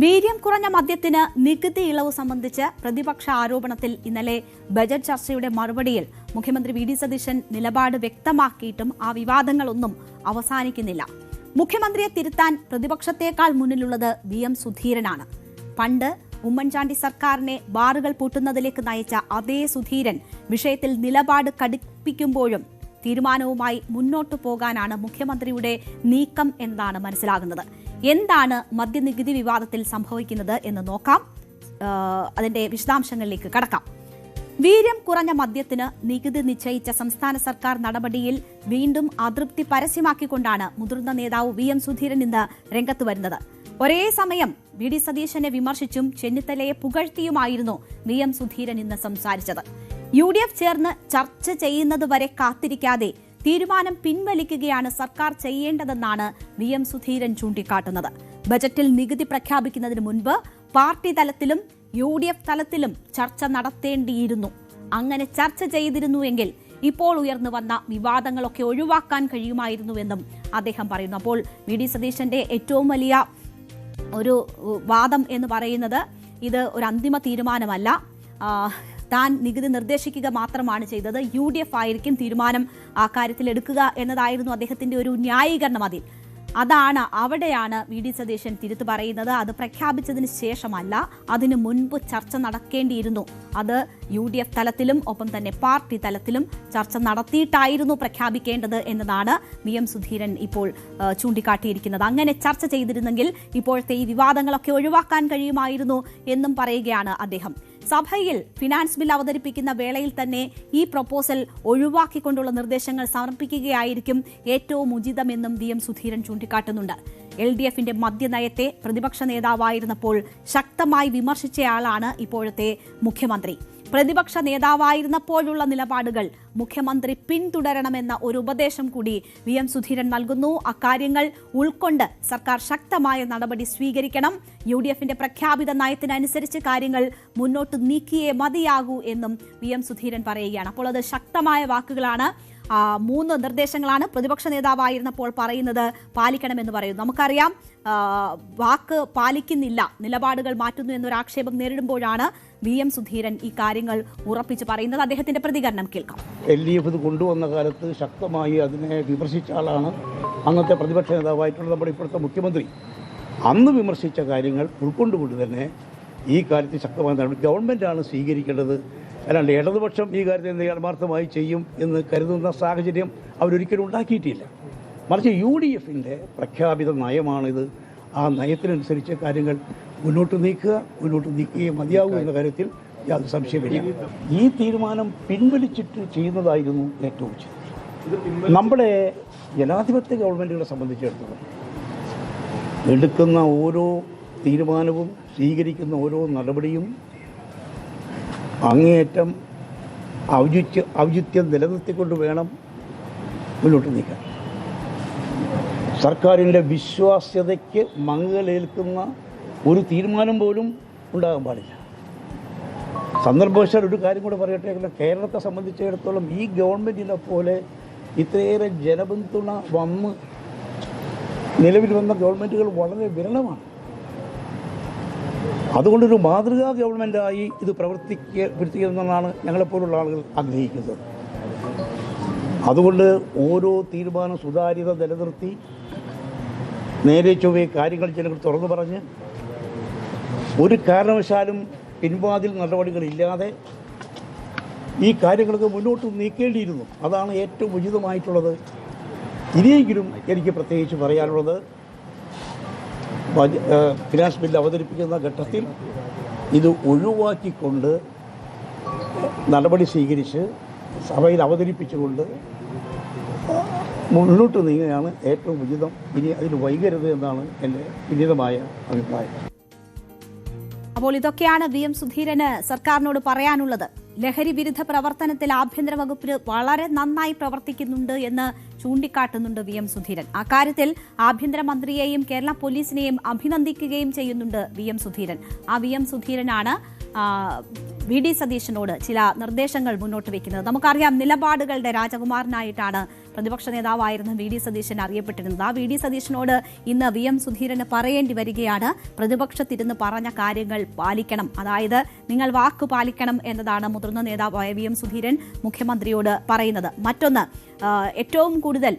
വീര്യം കുറഞ്ഞ മദ്യത്തിന് നികുതി ഇളവ് സംബന്ധിച്ച് പ്രതിപക്ഷ ആരോപണത്തിൽ ഇന്നലെ ബജറ്റ് ചർച്ചയുടെ മറുപടിയിൽ മുഖ്യമന്ത്രി വി ഡി സതീശൻ നിലപാട് വ്യക്തമാക്കിയിട്ടും ആ വിവാദങ്ങളൊന്നും അവസാനിക്കുന്നില്ല. മുഖ്യമന്ത്രിയെ തിരുത്താൻ പ്രതിപക്ഷത്തേക്കാൾ മുന്നിലുള്ളത് വി എം സുധീരനാണ്. പണ്ട് ഉമ്മൻചാണ്ടി സർക്കാരിനെ ബാറുകൾ പൂട്ടുന്നതിലേക്ക് നയിച്ച അതേ സുധീരൻ വിഷയത്തിൽ നിലപാട് കടുപ്പിക്കുമ്പോഴും തീരുമാനവുമായി മുന്നോട്ടു പോകാനാണ് മുഖ്യമന്ത്രിയുടെ നീക്കം എന്നാണ് മനസ്സിലാകുന്നത്. എന്താണ് മദ്യനികുതി വിവാദത്തിൽ സംഭവിക്കുന്നത് എന്ന് നോക്കാം. അതിന്റെ വിശദാംശങ്ങളിലേക്ക് കടക്കാം. വീര്യം കുറഞ്ഞ മദ്യത്തിന് നികുതി നിശ്ചയിച്ച സംസ്ഥാന സർക്കാർ നടപടിയിൽ വീണ്ടും അതൃപ്തി പരസ്യമാക്കിക്കൊണ്ടാണ് മുതിർന്ന നേതാവ് വി എം സുധീരൻ ഇന്ന് രംഗത്ത് വരുന്നത്. ഒരേ സമയം വി ഡി സതീശനെ വിമർശിച്ചും ചെന്നിത്തലയെ പുകഴ്ത്തിയുമായിരുന്നു വി എം സുധീരൻ ഇന്ന് സംസാരിച്ചത്. UDF ചേർന്ന് ചർച്ച ചെയ്യുന്നതുവരെ കാത്തിരിക്കാതെ തീരുമാനം പിൻവലിക്കുകയാണ് സർക്കാർ ചെയ്യേണ്ടതെന്നാണ് വി എം സുധീരൻ ചൂണ്ടിക്കാട്ടുന്നത്. ബജറ്റിൽ നികുതി പ്രഖ്യാപിക്കുന്നതിന് മുൻപ് പാർട്ടി തലത്തിലും UDF തലത്തിലും ചർച്ച നടത്തേണ്ടിയിരുന്നു. അങ്ങനെ ചർച്ച ചെയ്തിരുന്നുവെങ്കിൽ ഇപ്പോൾ ഉയർന്നു വന്ന വിവാദങ്ങളൊക്കെ ഒഴിവാക്കാൻ കഴിയുമായിരുന്നുവെന്നും അദ്ദേഹം പറയുന്നു. അപ്പോൾ വി ഡി സതീശന്റെ ഏറ്റവും വലിയ ഒരു വാദം എന്ന് പറയുന്നത് ഇത് ഒരു അന്തിമ തീരുമാനമല്ല, താൻ നികുതി നിർദ്ദേശിക്കുക മാത്രമാണ് ചെയ്തത്, UDF ആയിരിക്കും തീരുമാനം ആ കാര്യത്തിൽ എടുക്കുക എന്നതായിരുന്നു അദ്ദേഹത്തിന്റെ ഒരു ന്യായീകരണം. അവിടെയാണ് വി ഡി സതീശൻ തിരുത്തു പറയുന്നത്. അത് പ്രഖ്യാപിച്ചതിന് ശേഷമല്ല, അതിനു മുൻപ് ചർച്ച നടക്കേണ്ടിയിരുന്നു. അത് UDF തലത്തിലും ഒപ്പം തന്നെ പാർട്ടി തലത്തിലും ചർച്ച നടത്തിയിട്ടായിരുന്നു പ്രഖ്യാപിക്കേണ്ടത് എന്നതാണ് വി എം സുധീരൻ ഇപ്പോൾ ചൂണ്ടിക്കാട്ടിയിരിക്കുന്നത്. അങ്ങനെ ചർച്ച ചെയ്തിരുന്നെങ്കിൽ ഇപ്പോഴത്തെ ഈ വിവാദങ്ങളൊക്കെ ഒഴിവാക്കാൻ കഴിയുമായിരുന്നു എന്നും പറയുകയാണ് അദ്ദേഹം. സഭയിൽ ഫിനാൻസ് ബിൽ അവതരിപ്പിക്കുന്ന വേളയിൽ തന്നെ ഈ പ്രൊപ്പോസൽ ഒഴിവാക്കിക്കൊണ്ടുള്ള നിർദ്ദേശങ്ങൾ സമർപ്പിക്കുകയായിരിക്കും ഏറ്റവും ഉചിതമെന്നും വി എം സുധീരൻ ചൂണ്ടിക്കാട്ടുന്നുണ്ട്. LDFന്റെ മദ്യനയത്തെ പ്രതിപക്ഷ നേതാവായിരുന്നപ്പോൾ ശക്തമായി വിമർശിച്ചയാളാണ് ഇപ്പോഴത്തെ മുഖ്യമന്ത്രി. പ്രതിപക്ഷ നേതാവായിരുന്നപ്പോഴുള്ള നിലപാടുകൾ മുഖ്യമന്ത്രി പിന്തുടരണമെന്ന ഒരു ഉപദേശം കൂടി വി എം സുധീരൻ നൽകുന്നു. അക്കാര്യങ്ങൾ ഉൾക്കൊണ്ട് സർക്കാർ ശക്തമായ നടപടി സ്വീകരിക്കണം. UDFന്റെ പ്രഖ്യാപിത നയത്തിനനുസരിച്ച് കാര്യങ്ങൾ മുന്നോട്ട് നീക്കിയേ മതിയാകൂ എന്നും വി എം സുധീരൻ പറയുകയാണ്. അപ്പോൾ അത് ശക്തമായ വാക്കുകളാണ്. 3 നിർദ്ദേശങ്ങളാണ് പ്രതിപക്ഷ നേതാവായിരുന്നപ്പോൾ പറയുന്നത്, പാലിക്കണമെന്ന് പറയുന്നു. നമുക്കറിയാം, വാക്ക് പാലിക്കുന്നില്ല, നിലപാടുകൾ മാറ്റുന്നു എന്നൊരു ആക്ഷേപം നേരിടുമ്പോഴാണ് വി എം സുധീരൻ ഈ കാര്യങ്ങൾ ഉറപ്പിച്ച് പറയുന്നത്. അദ്ദേഹത്തിന്റെ പ്രതികരണം കേൾക്കാം. LDF ഇത് കൊണ്ടുവന്ന കാലത്ത് ശക്തമായി അതിനെ വിമർശിച്ച ആളാണ് അന്നത്തെ പ്രതിപക്ഷ നേതാവായിട്ടുള്ള നമ്മുടെ ഇപ്പോഴത്തെ മുഖ്യമന്ത്രി. അന്ന് വിമർശിച്ച കാര്യങ്ങൾ ഉൾക്കൊണ്ടുകൊണ്ട് തന്നെ ഈ കാര്യത്തിൽ ശക്തമായ നടപടി ഗവൺമെൻറ്റാണ് സ്വീകരിക്കേണ്ടത്. അല്ലാണ്ട് ഇടതുപക്ഷം ഈ കാര്യത്തിൽ ആത്മാർത്ഥമായി ചെയ്യും എന്ന് കരുതുന്ന സാഹചര്യം അവരൊരിക്കലും ഉണ്ടാക്കിയിട്ടില്ല. മറിച്ച് UDFന്റെ പ്രഖ്യാപിത നയമാണിത്. ആ നയത്തിനനുസരിച്ച് കാര്യങ്ങൾ മുന്നോട്ട് നീക്കുകയും മതിയാകൂ എന്ന കാര്യത്തിൽ യാതൊരു സംശയമില്ല. ഈ തീരുമാനം പിൻവലിച്ചിട്ട് ചെയ്യുന്നതായിരുന്നു ഏറ്റവും ഉചിതം. നമ്മുടെ ജനാധിപത്യ ഗവൺമെൻറ്റുകളെ സംബന്ധിച്ചിടത്തോളം എടുക്കുന്ന ഓരോ തീരുമാനവും സ്വീകരിക്കുന്ന ഓരോ നടപടിയും അങ്ങേയറ്റം ഔചിത്യം നിലനിർത്തിക്കൊണ്ട് വേണം മുന്നോട്ട് നീക്കാൻ. സർക്കാരിൻ്റെ വിശ്വാസ്യതയ്ക്ക് മങ്ങലേൽക്കുന്ന ഒരു തീരുമാനം പോലും ഉണ്ടാകാൻ പാടില്ല. സന്ദർഭവശാൽ ഒരു കാര്യം കൂടെ പറയട്ടെ, കേരളത്തെ സംബന്ധിച്ചിടത്തോളം ഈ ഗവൺമെൻറ്റിനെ പോലെ ഇത്രയേറെ ജനപിന്തുണ നിലവിൽ വന്ന ഗവൺമെൻറ്റുകൾ വളരെ വിരളമാണ്. അതുകൊണ്ടൊരു മാതൃകാ ഗവൺമെൻറ്റായി ഇത് പ്രവർത്തിക്കപ്പെടുത്തിയെന്നാണ് ഞങ്ങളെപ്പോലുള്ള ആളുകൾ ആഗ്രഹിക്കുന്നത്. അതുകൊണ്ട് ഓരോ തീരുമാനം സുതാര്യത നിലനിർത്തി നേരെ ചൊവ്വേ കാര്യങ്ങൾ ജനങ്ങൾ തുറന്നു പറഞ്ഞ് ഒരു കാരണവശാലും പിൻവാതിൽ നടപടികളില്ലാതെ ഈ കാര്യങ്ങൾക്ക് മുന്നോട്ട് നീക്കേണ്ടിയിരുന്നു. അതാണ് ഏറ്റവും ഉചിതമായിട്ടുള്ളത്. ഇനിയെങ്കിലും എനിക്ക് പ്രത്യേകിച്ച് പറയാനുള്ളത്, ഫിനാൻസ് ബില്ല് അവതരിപ്പിക്കുന്ന ഘട്ടത്തിൽ ഇത് ഒഴിവാക്കിക്കൊണ്ട് നടപടി സ്വീകരിച്ച് സഭയിൽ അവതരിപ്പിച്ചുകൊണ്ട് മുന്നോട്ട് നീങ്ങുകയാണ് ഏറ്റവും ഉചിതം. ഇനി അതിന് വൈകരുത് എന്നാണ് എൻ്റെ വിനീതമായ അഭിപ്രായം. അപ്പോൾ ഇതൊക്കെയാണ് വി എം സുധീരന് സർക്കാരിനോട് പറയാനുള്ളത്. ലഹരി വിരുദ്ധ പ്രവർത്തനത്തിൽ ആഭ്യന്തര വകുപ്പിന് വളരെ നന്നായി പ്രവർത്തിക്കുന്നുണ്ട് എന്ന് ചൂണ്ടിക്കാട്ടുന്നുണ്ട് വി എം സുധീരൻ. അക്കാര്യത്തിൽ ആഭ്യന്തരമന്ത്രിയെയും കേരള പോലീസിനെയും അഭിനന്ദിക്കുകയും ചെയ്യുന്നുണ്ട് വി എം സുധീരൻ. ആ വി എം സുധീരനാണ് വി ഡി സതീശനോട് ചില നിർദ്ദേശങ്ങൾ മുന്നോട്ട് വയ്ക്കുന്നത്. നമുക്കറിയാം, നിലപാടുകളുടെ രാജകുമാരനായിട്ടാണ് പ്രതിപക്ഷ നേതാവായിരുന്നു വി.ഡി. സതീശൻ അറിയപ്പെട്ടിരുന്നത്. ആ വി.ഡി. സതീശനോട് ഇന്ന് വി.എം. സുധീരന് പറയേണ്ടി വരികയാണ്, പ്രതിപക്ഷത്തിരുന്ന് പറഞ്ഞ കാര്യങ്ങൾ പാലിക്കണം, അതായത് നിങ്ങൾ വാക്ക് പാലിക്കണം എന്നതാണ് മുതിർന്ന നേതാവായ വി.എം. സുധീരൻ മുഖ്യമന്ത്രിയോട് പറയുന്നത്. മറ്റൊന്ന്, ഏറ്റവും കൂടുതൽ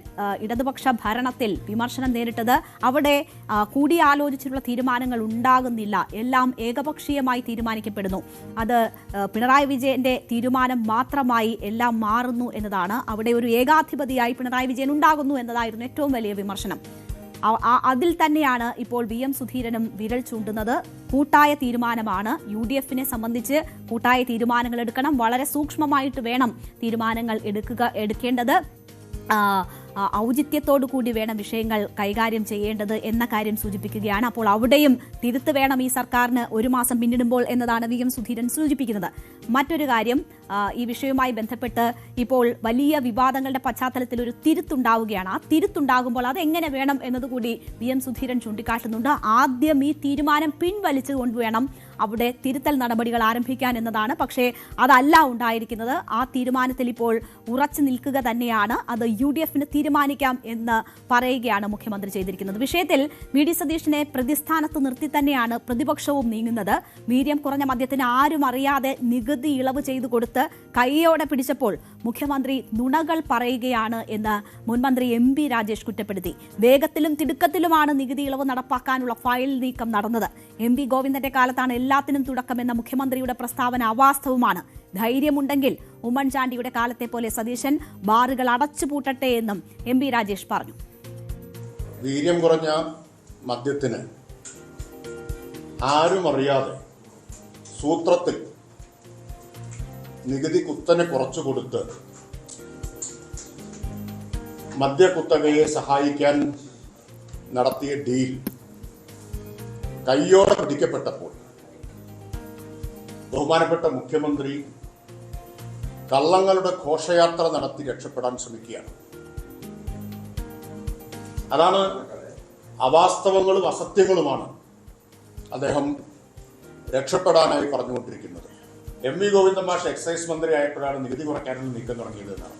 ഇടതുപക്ഷ ഭരണത്തിൽ വിമർശനം നേരിട്ടത് അവിടെ കൂടിയാലോചിച്ചിട്ടുള്ള തീരുമാനങ്ങൾ ഉണ്ടാകുന്നില്ല, എല്ലാം ഏകപക്ഷീയമായി തീരുമാനിക്കപ്പെടുന്നു, അത് പിണറായി വിജയന്റെ തീരുമാനം മാത്രമായി എല്ലാം മാറുന്നു എന്നതാണ്. അവിടെ ഒരു ഏകാധിപതിയായി പിണറായി വിജയൻ ഉണ്ടാകുന്നു എന്നതായിരുന്നു ഏറ്റവും വലിയ വിമർശനം. അതിൽ തന്നെയാണ് ഇപ്പോൾ വി.എം. സുധീരനും വിരൽ ചൂണ്ടുന്നത്. കൂട്ടായ തീരുമാനമാണ്. UDF-നെ സംബന്ധിച്ച് കൂട്ടായ തീരുമാനങ്ങൾ എടുക്കണം, വളരെ സൂക്ഷ്മമായിട്ട് വേണം തീരുമാനങ്ങൾ എടുക്കേണ്ടത്, ഔചിത്യത്തോടു കൂടി വേണം വിഷയങ്ങൾ കൈകാര്യം ചെയ്യേണ്ടത് എന്ന കാര്യം സൂചിപ്പിക്കുകയാണ്. അപ്പോൾ അവിടെയും തിരുത്ത് വേണം ഈ സർക്കാരിന് ഒരു മാസം പിന്നിടുമ്പോൾ എന്നതാണ് വി.എം. സുധീരൻ സൂചിപ്പിക്കുന്നത്. മറ്റൊരു കാര്യം, ഈ വിഷയവുമായി ബന്ധപ്പെട്ട് ഇപ്പോൾ വലിയ വിവാദങ്ങളുടെ പശ്ചാത്തലത്തിൽ ഒരു തിരുത്തുണ്ടാവുകയാണ്. ആ തിരുത്തുണ്ടാകുമ്പോൾ അതെങ്ങനെ വേണം എന്നതുകൂടി വി.എം. സുധീരൻ ചൂണ്ടിക്കാട്ടുന്നുണ്ട്. ആദ്യം ഈ തീരുമാനം പിൻവലിച്ചുകൊണ്ട് വേണം അവിടെ തിരുത്തൽ നടപടികൾ ആരംഭിക്കാൻ എന്നതാണ്. പക്ഷേ അതല്ല ഉണ്ടായിരിക്കുന്നത്. ആ തീരുമാനത്തിൽ ഇപ്പോൾ ഉറച്ചു നിൽക്കുക തന്നെയാണ്. അത് UDF-ന് തീരുമാനിക്കാം എന്ന് പറയുകയാണ് മുഖ്യമന്ത്രി ചെയ്തിരിക്കുന്നത്. വിഷയത്തിൽ വി.ഡി. സതീശനെ പ്രതിസ്ഥാനത്ത് നിർത്തി തന്നെയാണ് പ്രതിപക്ഷവും നീങ്ങുന്നത്. വീര്യം കുറഞ്ഞ മദ്യത്തിന് ആരും അറിയാതെ നികുതി ഇളവ് ചെയ്തു കൊടുത്ത് കൈയോടെ പിടിച്ചപ്പോൾ മുഖ്യമന്ത്രി നുണകൾ പറയുകയാണ് എന്ന് മുൻമന്ത്രി MP രാജേഷ് കുറ്റപ്പെടുത്തി. വേഗത്തിലും തിടുക്കത്തിലുമാണ് നികുതി ഇളവ് നടപ്പാക്കാനുള്ള ഫയൽ നീക്കം നടന്നത്. MP ഗോവിന്ദന്റെ കാലത്താണ് എല്ലാത്തിനും തുടക്കമെന്ന മുഖ്യമന്ത്രിയുടെ പ്രസ്താവന അവാസ്തവമാണ്. ധൈര്യമുണ്ടെങ്കിൽ ഉമ്മൻചാണ്ടിയുടെ കാലത്തെ പോലെ സതീശൻ ബാറുകൾ അടച്ചുപൂട്ടട്ടെ എന്നും MP രാജേഷ് പറഞ്ഞു. വീര്യം കുറഞ്ഞ മദ്യത്തിന് ആരും അറിയാതെ സൂത്രത്തിൽ നികുതി കുത്തനെ കുറച്ചു കൊടുത്ത് മദ്യകുത്തകയെ സഹായിക്കാൻ നടത്തിയ ഡീൽ കയ്യോടെ പിടിക്കപ്പെട്ടപ്പോൾ ബഹുമാനപ്പെട്ട മുഖ്യമന്ത്രി കള്ളങ്ങളുടെ ഘോഷയാത്ര നടത്തി രക്ഷപ്പെടാൻ ശ്രമിക്കുകയാണ്. അതാണ് അവാസ്തവങ്ങളും അസത്യങ്ങളുമാണ് അദ്ദേഹം രക്ഷപ്പെടാനായി പറഞ്ഞുകൊണ്ടിരിക്കുന്നത്. MP ഗോവിന്ദൻ മാഷ് എക്സൈസ് മന്ത്രി ആയപ്പോഴാണ് നികുതി കുറയ്ക്കാനുള്ള നീക്കം തുടങ്ങിയത് എന്നാണ്.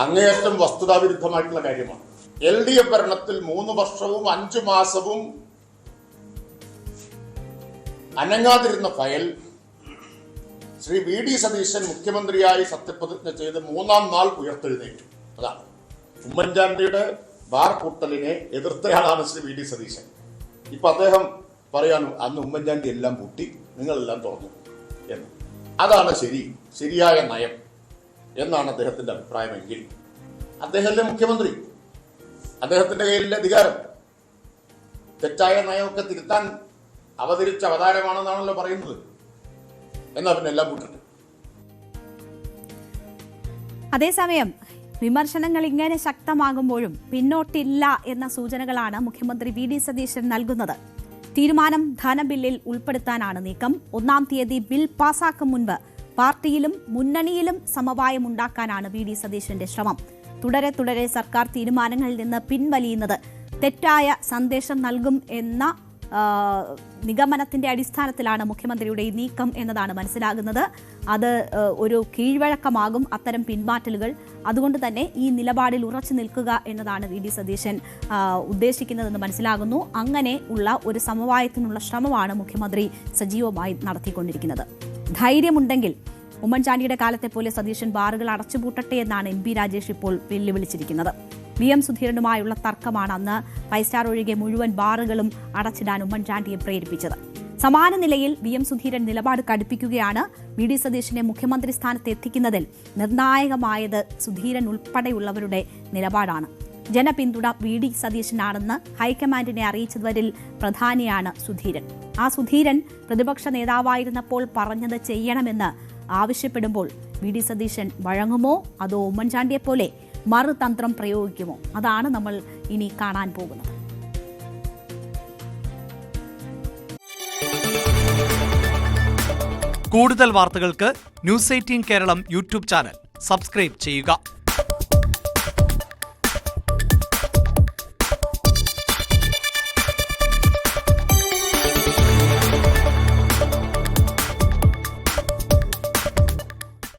അങ്ങേയറ്റം വസ്തുതാവിരുദ്ധമായിട്ടുള്ള കാര്യമാണ്. LDF ഭരണത്തിൽ 3 വർഷവും 5 മാസവും അനങ്ങാതിരുന്ന ഫയൽ ശ്രീ വി.ഡി. സതീശൻ മുഖ്യമന്ത്രിയായി സത്യപ്രതിജ്ഞ ചെയ്ത് 3-ാം നാൾ ഉയർത്തെഴുന്നേറ്റു. അതാണ് ഉമ്മൻചാണ്ടിയുടെ ബാർ കൂട്ടലിനെ എതിർത്തയാളാണ് ശ്രീ വി.ഡി. സതീശൻ. ഇപ്പൊ അദ്ദേഹം പറയാൻ അന്ന് ഉമ്മൻചാണ്ടി എല്ലാം പൂട്ടി, നിങ്ങളെല്ലാം തുറന്നു എന്ന്. അതാണ് ശരിയായ നയം എന്നാണ് അദ്ദേഹത്തിന്റെ അഭിപ്രായമെങ്കിൽ അദ്ദേഹത്തിന്റെ മുഖ്യമന്ത്രി, അദ്ദേഹത്തിന്റെ കയ്യിലെ അധികാരം തെറ്റായ നയമൊക്കെ തിരുത്താൻ അവതരിച്ച അവതാരമാണെന്നാണല്ലോ പറയുന്നത്. എന്നാ പിന്നെ എല്ലാം കൂട്ടുണ്ട്. അതേസമയം വിമർശനങ്ങൾ ഇങ്ങനെ ശക്തമാകുമ്പോഴും പിന്നോട്ടില്ല എന്ന സൂചനകളാണ് മുഖ്യമന്ത്രി വി.ഡി. സതീശൻ നൽകുന്നത്. തീരുമാനം ധനബില്ലിൽ ഉൾപ്പെടുത്താനാണ് നീക്കം. 1-ാം തീയതി ബിൽ പാസാക്കും മുൻപ് പാർട്ടിയിലും മുന്നണിയിലും സമവായം ഉണ്ടാക്കാനാണ് വി.ഡി. സതീശന്റെ ശ്രമം. തുടരെ സർക്കാർ തീരുമാനങ്ങളിൽ നിന്ന് പിൻവലിയുന്നത് തെറ്റായ സന്ദേശം നൽകും എന്ന നിഗമനത്തിന്റെ അടിസ്ഥാനത്തിലാണ് മുഖ്യമന്ത്രിയുടെ ഈ നീക്കം എന്നതാണ് മനസ്സിലാകുന്നത്. അത് ഒരു കീഴ്വഴക്കമാകും അത്തരം പിന്മാറ്റലുകൾ. അതുകൊണ്ട് തന്നെ ഈ നിലപാടിൽ ഉറച്ചു നിൽക്കുക എന്നതാണ് വി.ഡി. സതീശൻ ഉദ്ദേശിക്കുന്നതെന്ന് മനസ്സിലാകുന്നു. അങ്ങനെ ഉള്ള ഒരു സമവായത്തിനുള്ള ശ്രമമാണ് മുഖ്യമന്ത്രി സജീവമായി നടത്തിക്കൊണ്ടിരിക്കുന്നത്. ധൈര്യമുണ്ടെങ്കിൽ ഉമ്മൻചാണ്ടിയുടെ കാലത്തെ പോലെ സതീശൻ ബാറുകൾ അടച്ചുപൂട്ടട്ടെ എന്നാണ് MP രാജേഷ് ഇപ്പോൾ വെല്ലുവിളിച്ചിരിക്കുന്നത്. വി.എം. സുധീരനുമായുള്ള തർക്കമാണ് അന്ന് 5 സ്റ്റാർ ഒഴികെ മുഴുവൻ ബാറുകളും അടച്ചിടാൻ ഉമ്മൻചാണ്ടിയെ പ്രേരിപ്പിച്ചത്. സമാന നിലയിൽ വി.എം. സുധീരൻ നിലപാട് കടുപ്പിക്കുകയാണ്. വി.ഡി. സതീശനെ മുഖ്യമന്ത്രി സ്ഥാനത്ത് എത്തിക്കുന്നതിൽ നിർണായകമായത് സുധീരൻ ഉൾപ്പെടെയുള്ളവരുടെ നിലപാടാണ്. ജനപിന്തുണ വി.ഡി. സതീശനാണെന്ന് ഹൈക്കമാൻഡിനെ അറിയിച്ചവരിൽ പ്രധാനിയാണ് സുധീരൻ. ആ സുധീരൻ പ്രതിപക്ഷ നേതാവായിരുന്നപ്പോൾ പറഞ്ഞത് ചെയ്യണമെന്ന് ആവശ്യപ്പെടുമ്പോൾ വി.ഡി. സതീശൻ വഴങ്ങുമോ അതോ ഉമ്മൻചാണ്ടിയെപ്പോലെ മറുതന്ത്രം പ്രയോഗിക്കുമോ? അതാണ് നമ്മൾ ഇനി കാണാൻ പോകുന്നത്. കൂടുതൽ വാർത്തകൾക്ക് News 18 കേരളം യൂട്യൂബ് ചാനൽ സബ്സ്ക്രൈബ് ചെയ്യുക.